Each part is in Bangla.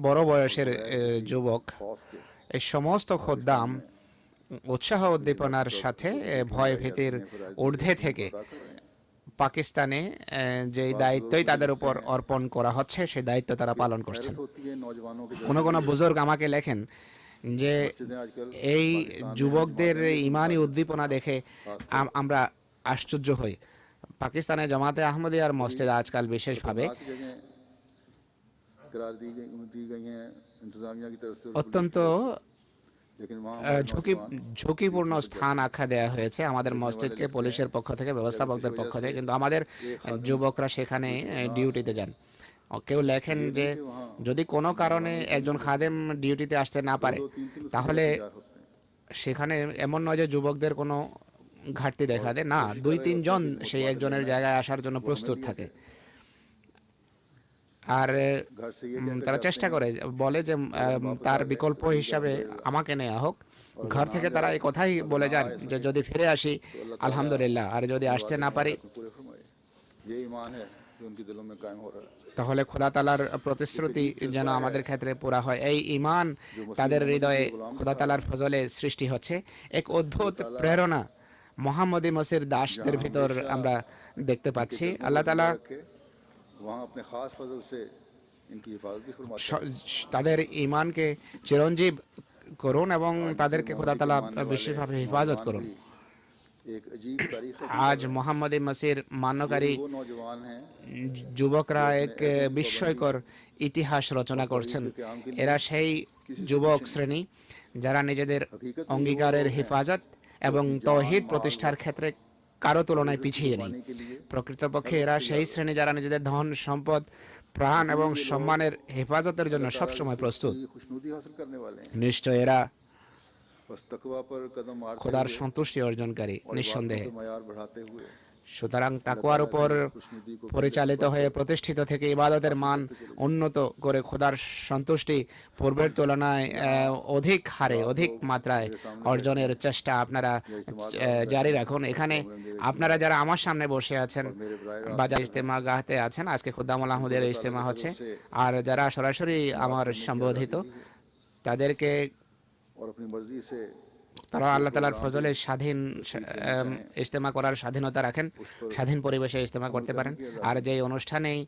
বড় বয়সের যুবক, এই সমস্ত খোদ্দাম উৎসাহ উদ্দীপনার সাথে ভয় ভীতির ঊর্ধ্বে থেকে পাকিস্তানে যে দায়িত্বই তাদের উপর অর্পণ করা হচ্ছে সেই দায়িত্ব তারা পালন করছেন। কোনো কোনো বুজুর্গ আমাকে লেখেন যে এই যুবকদের ইমানি উদ্দীপনা দেখে আমরা আশ্চর্য হই। পাকিস্তানে জামাতে আহমদিয়ার মসজিদ আজকাল বিশেষভাবে অত্যন্ত ঝুঁকিপূর্ণ স্থান আখ্যা দেওয়া হয়েছে আমাদের মসজিদকে পুলিশের পক্ষ থেকে, ব্যবস্থাপকদের পক্ষ থেকে, কিন্তু আমাদের যুবকরা সেখানে ডিউটিতে যান। কেউ লেখেন যে যদি কোনো কারণে একজন খাদেম ডিউটিতে আসতে না পারে তাহলে সেখানে এমন নয় যে যুবকদের কোনো ঘাটতি দেখা দেয়, না, 2-3 জন সেই একজনের জায়গায় আসার জন্য প্রস্তুত থাকে। আর তারা চেষ্টা করে, বলে যে তার বিকল্প হিসাবে আমাকে নেওয়া হোক। ঘর থেকে তারা এই কথাই বলে যান যে যদি ফিরে আসি আলহামদুলিল্লাহ, আর যদি আসতে না পারি তাহলে খোদা তাআলার প্রতিশ্রুতি যেন আমাদের ক্ষেত্রে পুরা হয়। এই ঈমান তাদের হৃদয়ে খোদা তাআলার ফজলে সৃষ্টি হচ্ছে। এক অদ্ভুত প্রেরণা মোহাম্মদী মসির দাসদের ভিতর আমরা দেখতে পাচ্ছি। আল্লাহ তাআলা তাদের ঈমানকে চিরঞ্জীব করুন এবং তাদেরকে খোদা তাআলা বিশেষভাবে হেফাজত করুন। আজ মোহাম্মদী মসির মান্যকারী যুবকরা এক বিস্ময়কর ইতিহাস রচনা করছেন। এরা সেই যুবক শ্রেণী যারা নিজেদের অঙ্গীকারের হেফাজত এবং তাওহীদ প্রতিষ্ঠার ক্ষেত্রে কারো তুলনায় পিছিয়ে নেই। প্রকৃতপক্ষে এরা সেই শ্রেণী যারা নিজেদের ধন সম্পদ, প্রাণ এবং সম্মানের হেফাজতের জন্য সবসময় প্রস্তুত। নিশ্চয় এরা খোদার সন্তুষ্টি অর্জনকারী নিঃসন্দেহে। সুতরাং তাকওয়ার উপর পরিচালিত হয়ে প্রতিষ্ঠিত থেকে ইবাদতের মান উন্নত করে খোদার সন্তুষ্টি পূর্বের তুলনায় অধিক হারে, অধিক মাত্রায় অর্জনের চেষ্টা আপনারা জারি রাখুন। এখানে আপনারা যারা আমার সামনে বসে আছেন বা যারা ইজতেমা গাহতে আছেন, আজকে খুদ্দামুল আহমদের ইজতেমা হচ্ছে, আর যারা সরাসরি আমার সম্বোধিত তাদেরকে তারা আল্লাহ তাআলার ফজলে স্বাধীন ইজতেমা করার স্বাধীনতা রাখেন, স্বাধীন পরিবেশে ইজতেমা করতে পারেন। আর যে অনুষ্ঠানেই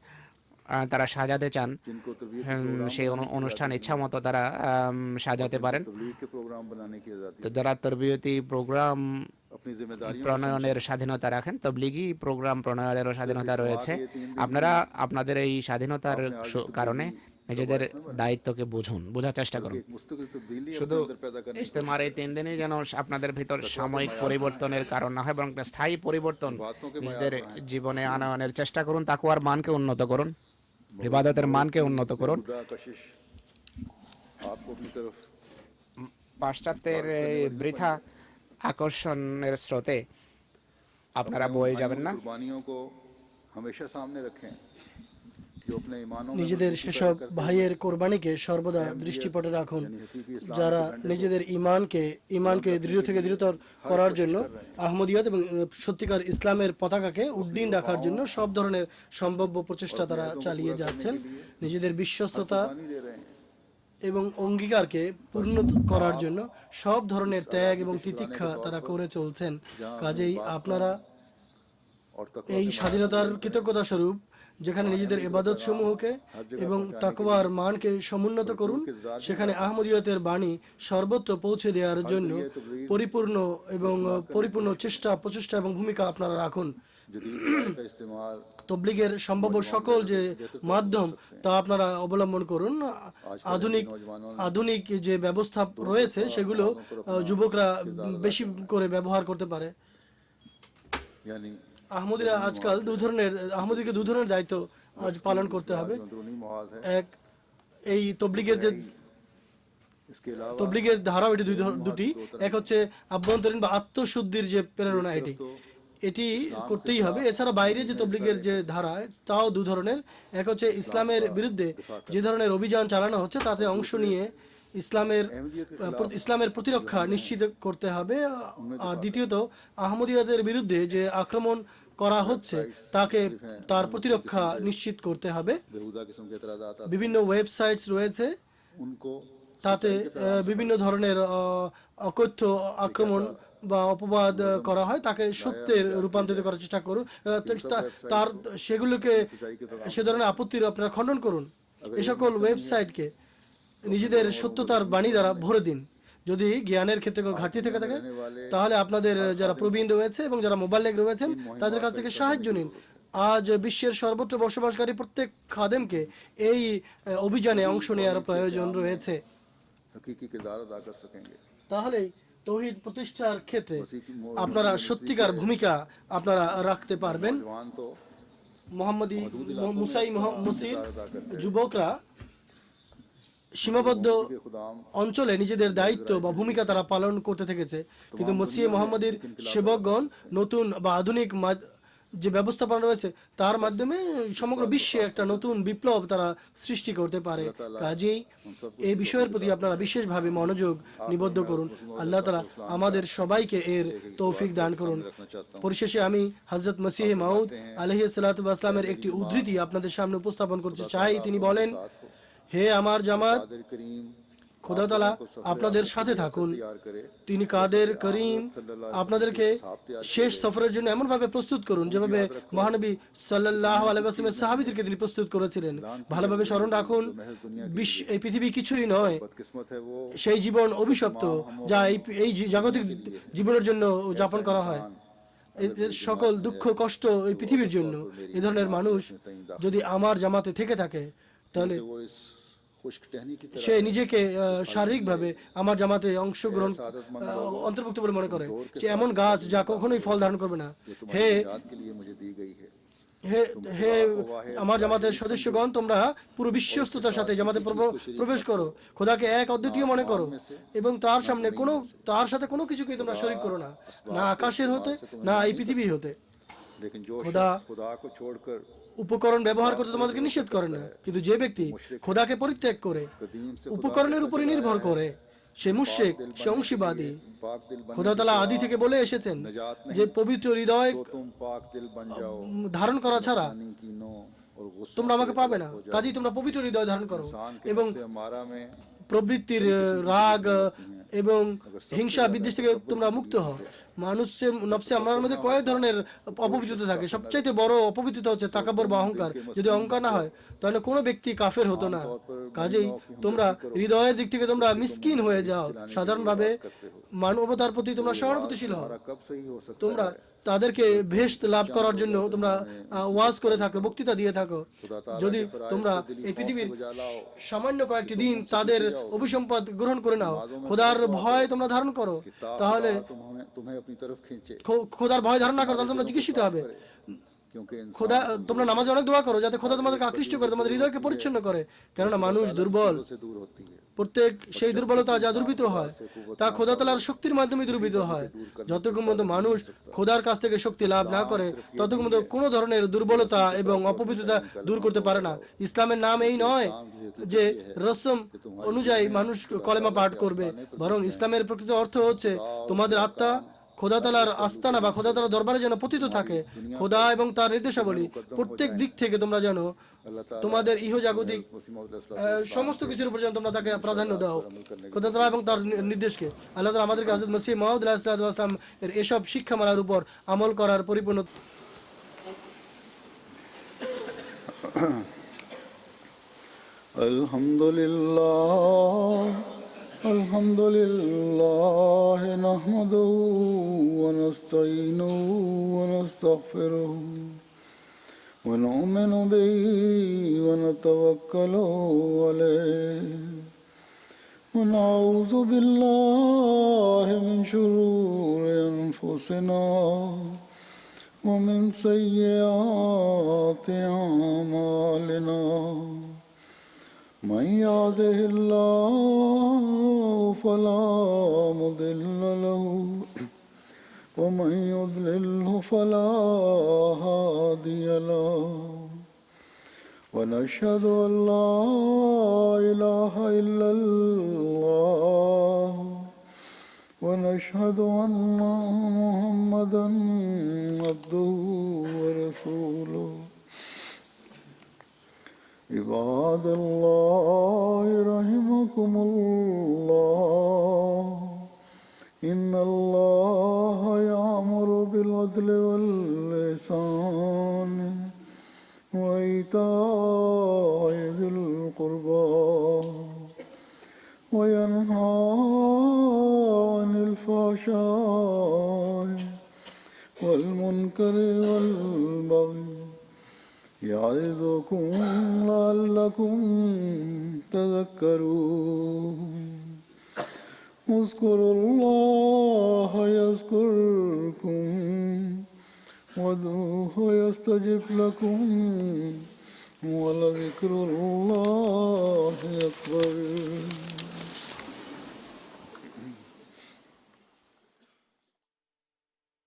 তারা সাজাতে চান সেই অনুষ্ঠান ইচ্ছা মতো তারা সাজাতে পারেন। তো যারা তরবিয়তি প্রোগ্রাম প্রণয়নের স্বাধীনতা রাখেন, তবলিগি প্রোগ্রাম প্রণয়নেরও স্বাধীনতা রয়েছে। আপনারা আপনাদের এই স্বাধীনতার কারণে নিজেদের দায়িত্বকে বোঝার চেষ্টা করুন। শুধু ইজতেমার এই 3 দিনই যেন আপনাদের ভিতর সাময়িক পরিবর্তনের কারণ না হয়, বরং একটা স্থায়ী পরিবর্তন নিজেদের জীবনে আনয়নের চেষ্টা করুন। তাকওয়ার মানকে উন্নত করুন, ইবাদতের মানকে উন্নত করুন। পাশ্চাত্যের বৃথা আকর্ষণের স্রোতে আপনারা বয়ে যাবেন না। নিজেদের সেসব ভাইয়ের কোরবানিকে সর্বদা দৃষ্টিপটে রাখুন যারা নিজেদের ইমানকে দৃঢ় থেকে দৃঢ়তর করার জন্য আহমদিয়ত এবং সত্যিকার ইসলামের পতাকাকে উড্ডীন রাখার জন্য সব ধরনের সম্ভাব্য প্রচেষ্টা তারা চালিয়ে যাচ্ছেন। নিজেদের বিশ্বস্ততা এবং অঙ্গীকারকে পূর্ণ করার জন্য সব ধরনের ত্যাগ এবং তিতিক্ষা তারা করে চলছেন। কাজেই আপনারা এই স্বাধীনতার কৃতজ্ঞতা স্বরূপ যেখানে নিজেদের ইবাদত সমূহকে এবং তাকওয়ার মানকে সমুন্নত করুন, সেখানে আহমদিয়তের বাণী সর্বত্র পৌঁছে দেওয়ার জন্য পরিপূর্ণ প্রচেষ্টা এবং ভূমিকা আপনারা রাখুন। তবলিগের সম্ভাব্য সকল যে মাধ্যম তা আপনারা অবলম্বন করুন। আধুনিক যে ব্যবস্থা রয়েছে সেগুলো যুবকরা বেশি করে ব্যবহার করতে পারে। আহমদিরা আজকাল আহমদিকে 2 ধরনের দায়িত্ব আজ পালন করতে হবে। এক, এই তবলিগের ধারাও এটি দুটি। এক হচ্ছে আভ্যন্তরীণ বা আত্মশুদ্ধির যে প্রেরণা, এটি করতেই হবে। এছাড়া বাইরে যে তবলিগের যে ধারা তাও 2 ধরনের। এক হচ্ছে ইসলামের বিরুদ্ধে যে ধরনের অভিযান চালানো হচ্ছে তাতে অংশ নিয়ে ইসলামের প্রতিরক্ষা নিশ্চিত করতে হবে। আর দ্বিতীয়ত আহমদিয়াদের বিরুদ্ধে যে আক্রমণ করা হচ্ছে তাকে তার প্রতিরক্ষা নিশ্চিত করতে হবে। বিভিন্ন ওয়েবসাইটস রয়েছে, তাতে বিভিন্ন ধরনের অকথ্য আক্রমণ বা অপবাদ করা হয়, তাকে সত্যের রূপান্তরিত করার চেষ্টা করুন। তার সেগুলোকে সে ধরনের আপত্তির আপনারা খণ্ডন করুন। এ সকল ওয়েবসাইটকে নিজেদের সত্যতার বাণী দ্বারা ভরে দিন। যদি জ্ঞানের ক্ষেত্রে কোনো ঘাটতি থেকে থাকে তাহলে আপনাদের যারা প্রবীণ রয়েছে এবং যারা মোবাল্লেগ রয়েছেন তাদের কাছ থেকে সাহায্য নিন। আজ বিশ্বের সর্বত্র বসবাসকারী প্রত্যেক খাদেমকে এই অভিযানে অংশ নেওয়ার প্রয়োজন রয়েছে। তাহলেই তৌহিদ প্রতিষ্ঠার ক্ষেত্রে আপনারা সত্যিকার ভূমিকা আপনারা রাখতে পারবেন। মোহাম্মদী মুসির যুবকরা সীমাবদ্ধ অঞ্চলে নিজেদের দায়িত্ব বা ভূমিকা তারা পালন করতে থেকেছে, কিন্তু মসিহ মোহাম্মদীর সেবকগণ নতুন বা আধুনিক যে ব্যবস্থাপনা রয়েছে তার মাধ্যমে সমগ্র বিশ্বে একটা নতুন বিপ্লব তারা সৃষ্টি করতে পারে। কাজেই এই বিষয়ের প্রতি আপনারা বিশেষভাবে মনোযোগ নিবদ্ধ করুন। আল্লাহ তাআলা আমাদের সবাইকে এর তৌফিক দান করুন। পরিশেষে আমি হযরত মসিহ মাউদ আলাইহিস সালাতু ওয়াস সালামের একটি উদ্ধৃতি আপনাদের সামনে উপস্থাপন করতে চাই। তিনি বলেন, হে আমার জামাত, খোদা তাআলা আপনাদের সাথে থাকুন। তিনি কাদের করিম আপনাদেরকে শেষ সফরের জন্য এমনভাবে প্রস্তুত করুন যেভাবে মহানবী সাল্লাল্লাহু আলাইহি ওয়াসাল্লামের সাহাবীদেরকে তিনি প্রস্তুত করেছিলেন। ভালোভাবে স্মরণ রাখুন, এই পৃথিবী কিছুই নয়, সেই জীবন অভিশপ্ত যা এই জাগতিক জীবনের জন্য যাপন করা হয়। সকল দুঃখ কষ্ট এই পৃথিবীর জন্য। এই ধরনের মানুষ যদি আমার জামাতে থেকে থাকে তাহলে সে নিজেকে শারীরিকভাবে আমার জামাতে অংশগ্রহণ অন্তর্ভুক্ত বলে মনে করে। সে এমন গাছ যা কখনোই ফল ধারণ করবে না। হে হে হে আমার জামাতের সদস্যগণ, তোমরা পুরো বিশ্বস্ততার সাথে জামাতে প্রবেশ করো, খোদাকে এক অদ্বিতীয় মনে করো এবং তার সামনে তার সাথে কোনো কিছুকেই তোমরা শরীক করো না, না আকাশের হতে না এই পৃথিবী হতে। খোদা উপকরণ ব্যবহার করতে তোমাদেরকে নিষেধ করে না, কিন্তু যে ব্যক্তি খোদাকে পরিত্যাগ করে উপকরণের উপরে নির্ভর করে সে মুশরিক, সে অংশীবাদী। খোদা তাআলা আদি থেকে বলে এসেছেন যে পবিত্র হৃদয় ধারণ করা ছাড়া তোমরা আমাকে পাবে না। কাজেই তোমরা পবিত্র হৃদয় ধারণ করো এবং প্রবৃত্তির রাগ এবং হিংসা বিদ্বেষ থেকে তোমরা মুক্ত হও। মানুষের নফসে আমার মধ্যে কয়েক ধরনের অপবিত্রতা থাকে। সবচাইতে বড় অপবিত্রতা হচ্ছে তাকাব্বুর বা অহংকার। যদি অহংকার না হয় তাহলে কোনো ব্যক্তি কাফের হতো না। কাজেই তোমরা হৃদয়ের দিক থেকে তোমরা মিসকিন হয়ে যাও, সাধারণভাবে মানবতার প্রতি তোমরা সহানুভূতিশীল হও। তোমরা তাদেরকে ভেস্ট লাভ করার জন্য তোমরা ওয়াজ করে থাকো, বক্তৃতা দিয়ে থাকো। যদি তোমরা এই পৃথিবীর সামান্য কয়েকটি দিন তাদের অভিসম্পদ গ্রহণ করে নাও, খোদার ভয় তোমরা ধারণ করো, তাহলে খোদার ভয় ধারণ না করো তাহলে তোমরা জিজ্ঞাসিত হবে। খোদা তোমরা নামাজে অনেক দোয়া করো যাতে খোদা তোমাদেরকে আকৃষ্ট করে, তোমাদের হৃদয়কে পরিচ্ছন্ন করে, কেননা মানুষ দুর্বল। প্রত্যেক সেই দুর্বলতা যা দুর্বৃত হয় তা খোদা তাআলার শক্তির মাধ্যমে দুর্বৃত হয়। যতক্ষণ পর্যন্ত মানুষ খোদার কাছ থেকে শক্তি লাভ না করে ততক্ষণ পর্যন্ত কোনো ধরনের দুর্বলতা এবং অপবিত্রতা দূর করতে পারে না। ইসলামের নাম এই নয় যে রসম অনুযায়ী মানুষ কলেমা পাঠ করবে, বরং ইসলামের প্রকৃত অর্থ হচ্ছে তোমাদের আত্মা খোদা তাআলার আস্তানা বা খোদা তাআলার দরবারে যেন পতিত থাকে। খোদা এবং তার নির্দেশাবলী প্রত্যেক দিক থেকে তোমরা যেন তোমাদের ইহজাগতিক সমস্ত কিছুর উপর যেন তোমরা তাকে প্রাধান্য দাও, খোদা তাআলা এবং তার নির্দেশকে। আল্লাহ তাআলা আমাদেরকে হযরত মসিহ মাউদ আলাইহিস সালাতু ওয়াস সালাম এর এসব শিক্ষামালার উপর আমল করার পরিপূর্ণ আলহামদুলিল্লাহ নাহমাদুহু ওয়া নাস্তাঈনুহু ওয়া নাস্তাগফিরুহু ওয়া নু'মিনু বিহি ওয়া নাতাওয়াক্কালু আলাইহি ওয়া নাউযু বিল্লাহি মিন শুরুরি আনফুসিনা ওয়া মিন সাইয়্যাতি আ'মালিনা। من يهده الله فلا مضل له ومن يضلله فلا هادي له ونشهد أن لا إله إلا الله أشهد أن محمدا عبده ورسوله عباد الله رحمكم الله إن الله يأمر بالعدل والإحسان وإيتاء ذي القربى وينهى عن الفحشاء والمنكر والبغي يعظكم لعلكم تذكرون اذكروا الله يذكركم وادعوه يستجب لكم ولذكر الله أكبر